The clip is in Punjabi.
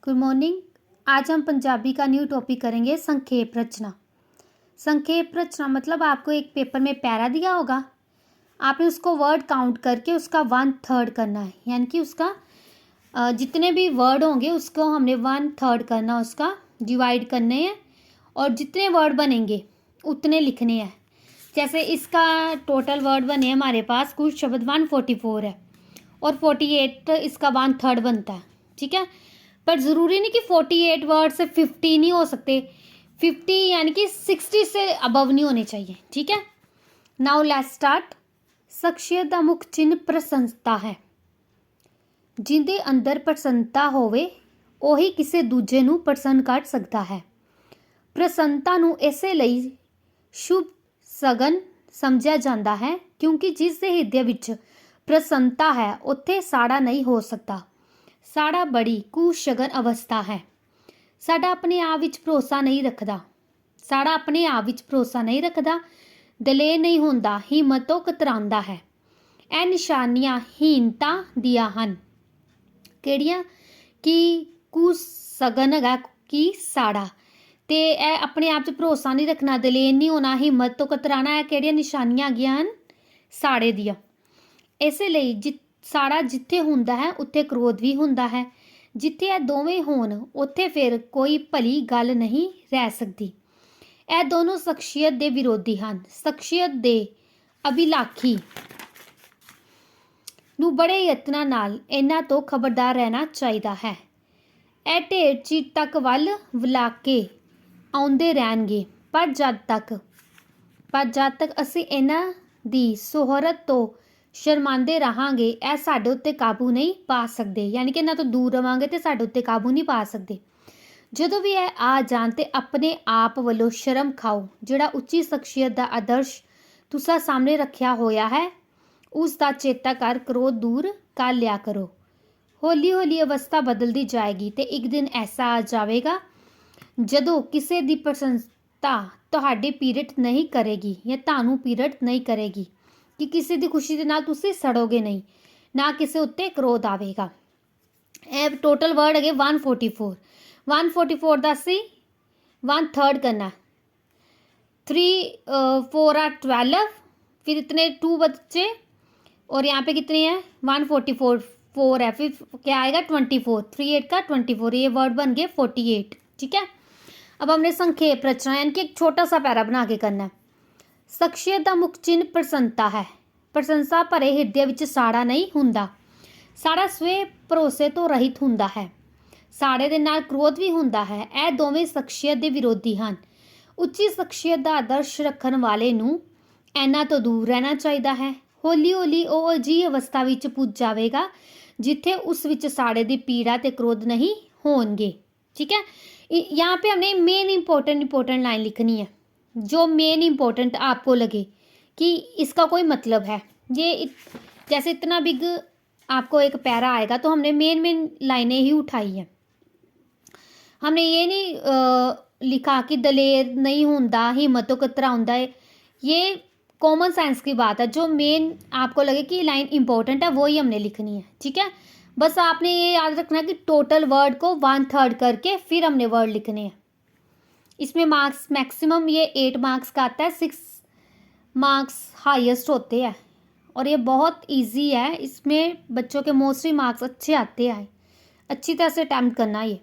Good morning. आज हम पंजाबी का न्यू टॉपिक करेंगे संक्षेप रचना। संक्षेप रचना मतलब आपको एक पेपर में पैरा दिया होगा, आपने उसको वर्ड काउंट करके उसका 1/3 करना है, यानी कि उसका जितने भी वर्ड होंगे उसको हमने 1/3 करना, उसका डिवाइड करने हैं और जितने वर्ड बनेंगे उतने लिखने हैं। जैसे इसका टोटल वर्ड बने हमारे पास कुछ शब्द 144 है और 48 इसका 1/3 बनता है, ठीक है। पर ज़रूरी नहीं कि 48 वर्ड से 50 नहीं हो सकते, 50 यानी कि 60 से अबव नहीं होने चाहिए, ठीक है। Now let's start. शख्सियत ਦਾ ਮੁੱਖ ਚਿੰਨ੍ਹ ਪ੍ਰਸੰਸਤਾ ਹੈ। ਜਿਹਦੇ ਅੰਦਰ ਪ੍ਰਸੰਨਤਾ ਹੋਵੇ ਉਹੀ ਕਿਸੇ ਦੂਜੇ ਨੂੰ ਪ੍ਰਸੰਨ ਕਰ ਸਕਦਾ ਹੈ। ਪ੍ਰਸੰਨਤਾ ਨੂੰ ਇਸੇ ਲਈ ਸ਼ੁਭ ਸਗਨ ਸਮਝਿਆ ਜਾਂਦਾ ਹੈ ਕਿਉਂਕਿ ਜਿਸ ਦੇ ਹਿਰਦੇ ਵਿੱਚ ਪ੍ਰਸੰਨਤਾ ਹੈ ਉੱਥੇ ਸਾੜਾ ਨਹੀਂ ਹੋ ਸਕਦਾ। ਸਾੜਾ ਬੜੀ ਕੁਸ਼ਗਨ ਅਵਸਥਾ ਹੈ। ਸਾਡਾ ਆਪਣੇ ਆਪ ਵਿੱਚ ਭਰੋਸਾ ਨਹੀਂ ਰੱਖਦਾ, ਸਾੜਾ ਆਪਣੇ ਆਪ ਵਿੱਚ ਭਰੋਸਾ ਨਹੀਂ ਰੱਖਦਾ, ਦਲੇਰ ਨਹੀਂ ਹੁੰਦਾ, ਹਿੰਮਤ ਤੋਂ ਕਤਰਾਉਂਦਾ ਹੈ। ਇਹ ਨਿਸ਼ਾਨੀਆਂ ਹੀਨਤਾ ਦੀਆਂ ਹਨ। ਕਿਹੜੀਆਂ? ਕਿ ਕੁਸ਼ਗਨ ਹੈਗਾ ਕਿ ਸਾੜਾ, ਤੇ ਇਹ ਆਪਣੇ ਆਪ 'ਚ ਭਰੋਸਾ ਨਹੀਂ ਰੱਖਣਾ, ਦਲੇਰ ਨਹੀਂ ਹੋਣਾ, ਹਿੰਮਤ ਤੋਂ ਕਤਰਾਣਾ। ਇਹ ਕਿਹੜੀਆਂ ਨਿਸ਼ਾਨੀਆਂ ਹੈਗੀਆਂ ਹਨ? ਸਾੜੇ ਦੀਆਂ। ਇਸੇ ਲਈ ਸਾੜਾ ਜਿੱਥੇ ਹੁੰਦਾ ਹੈ ਉੱਥੇ ਕ੍ਰੋਧ ਵੀ ਹੁੰਦਾ ਹੈ। ਜਿੱਥੇ ਇਹ ਦੋਵੇਂ ਹੋਣ ਉੱਥੇ ਫਿਰ ਕੋਈ ਭਲੀ ਗੱਲ ਨਹੀਂ ਰਹਿ ਸਕਦੀ। ਇਹ ਦੋਨੋਂ ਸ਼ਖਸੀਅਤ ਦੇ ਵਿਰੋਧੀ ਹਨ। ਸ਼ਖਸੀਅਤ ਦੇ ਅਭਿਲਾਖੀ ਨੂੰ ਬੜੇ ਯਤਨਾਂ ਨਾਲ ਇਹਨਾਂ ਤੋਂ ਖਬਰਦਾਰ ਰਹਿਣਾ ਚਾਹੀਦਾ ਹੈ। ਇਹ ਢੇਰ ਚਿਰ ਤੱਕ ਵੱਲ ਵਲਾਕ ਕੇ ਆਉਂਦੇ ਰਹਿਣਗੇ, ਪਰ ਜਦ ਤੱਕ ਅਸੀਂ ਇਹਨਾਂ ਦੀ ਸ਼ੋਹਰਤ ਤੋਂ ਸ਼ਰਮਾਂਦੇ ਰਹਾਂਗੇ ਇਹ ਸਾਡੇ ਉੱਤੇ ਕਾਬੂ ਨਹੀਂ ਪਾ ਸਕਦੇ, ਯਾਨੀ ਕਿ ਇਹਨਾਂ ਤੋਂ ਦੂਰ ਰਵਾਂਗੇ ਤੇ ਸਾਡੇ ਉੱਤੇ ਕਾਬੂ ਨਹੀਂ ਪਾ ਸਕਦੇ। ਜਦੋਂ ਵੀ ਇਹ ਆ ਜਾਣ ਤੇ ਆਪਣੇ ਆਪ ਵੱਲੋਂ ਸ਼ਰਮ ਖਾਓ। ਜਿਹੜਾ ਉੱਚੀ ਸ਼ਖਸੀਅਤ ਦਾ ਆਦਰਸ਼ ਤੁਸੀਂ ਸਾਹਮਣੇ ਰੱਖਿਆ ਹੋਇਆ ਹੈ ਉਸ ਦਾ ਚੇਤਾ ਕਰ ਕ੍ਰੋਧ ਦੂਰ ਕਰ ਲਿਆ ਕਰੋ। ਹੌਲੀ ਹੌਲੀ ਅਵਸਥਾ ਬਦਲਦੀ ਜਾਏਗੀ ਤੇ ਇੱਕ ਦਿਨ ਐਸਾ ਆ ਜਾਵੇਗਾ ਜਦੋਂ ਕਿਸੇ ਦੀ ਪ੍ਰਸੰਸਤਾ ਤੁਹਾਡੇ ਪੀੜਤ ਨਹੀਂ ਕਰੇਗੀ ਜਾਂ ਤੁਹਾਨੂੰ ਪੀੜਤ ਨਹੀਂ ਕਰੇਗੀ ਕਿ ਕਿਸੇ ਦੀ ਖੁਸ਼ੀ ਦੇ ਨਾਲ ਤੁਸੀਂ ਸੜੋਗੇ ਨਹੀਂ, ਨਾ ਕਿਸੇ ਉੱਤੇ ਕ੍ਰੋਧ ਆਵੇਗਾ। ਇਹ ਟੋਟਲ ਵਰਡ ਹੈਗੇ 144 ਦਾ ਅਸੀਂ 1/3 करना, 3 4 are 12, फिर इतने 2 बच्चे और यहाँ पे कितने हैं 144 4 है, फिर क्या आएगा 24, 3 8 का 24, ये वर्ड बन गए 48, ठीक है। अब हमने संक्षेप रचना यानी कि एक छोटा सा पैरा बना के करना है। ਸ਼ਖਸੀਅਤ ਦਾ ਮੁੱਖ ਚਿੰਨ੍ਹ ਪ੍ਰਸੰਨਤਾ ਹੈ। ਪ੍ਰਸ਼ੰਸਾ ਭਰੇ ਹਿਰਦੇ ਵਿੱਚ ਸਾੜਾ ਨਹੀਂ ਹੁੰਦਾ। ਸਾੜਾ ਸਵੇ ਭਰੋਸੇ ਤੋਂ ਰਹਿਤ ਹੁੰਦਾ ਹੈ। ਸਾੜੇ ਦੇ ਨਾਲ ਕ੍ਰੋਧ ਵੀ ਹੁੰਦਾ ਹੈ। ਇਹ ਦੋਵੇਂ ਸ਼ਖਸੀਅਤ ਦੇ ਵਿਰੋਧੀ ਹਨ। ਉੱਚੀ ਸ਼ਖਸੀਅਤ ਦਾ ਆਦਰਸ਼ ਰੱਖਣ ਵਾਲੇ ਨੂੰ ਇਹਨਾਂ ਤੋਂ ਦੂਰ ਰਹਿਣਾ ਚਾਹੀਦਾ ਹੈ। ਹੌਲੀ ਹੌਲੀ ਉਹ ਅਜਿਹੀ ਅਵਸਥਾ ਵਿੱਚ ਪੁੱਜ ਜਾਵੇਗਾ ਜਿੱਥੇ ਉਸ ਵਿੱਚ ਸਾੜੇ ਦੀ ਪੀੜਾ ਤੇ ਕ੍ਰੋਧ नहीं होंगे, ठीक है। यहाँ पे हमने मेन इम्पोर्टेंट लाइन लिखनी है, जो मेन इम्पोर्टेंट आपको लगे कि इसका कोई मतलब है। ये जैसे इतना बिग आपको एक पैरा आएगा तो हमने मेन लाइनें ही उठाई हैं। हमने ये नहीं लिखा कि दलेर नहीं होता, हिम्मतों कतरा होता है। ये कॉमन सेंस की बात है। जो मेन आपको लगे कि लाइन इम्पोर्टेंट है वो ही हमने लिखनी है, ठीक है। बस आपने ये याद रखना है कि टोटल वर्ड को 1/3 करके फिर हमने वर्ड लिखने हैं। इसमें मार्क्स मैक्सिमम ये 8 मार्क्स का आता है, 6 मार्क्स हाईएस्ट होते हैं और ये बहुत इजी है। इसमें बच्चों के मोस्टली मार्क्स अच्छे आते हैं। अच्छी तरह से अटैम्प्ट करना ये।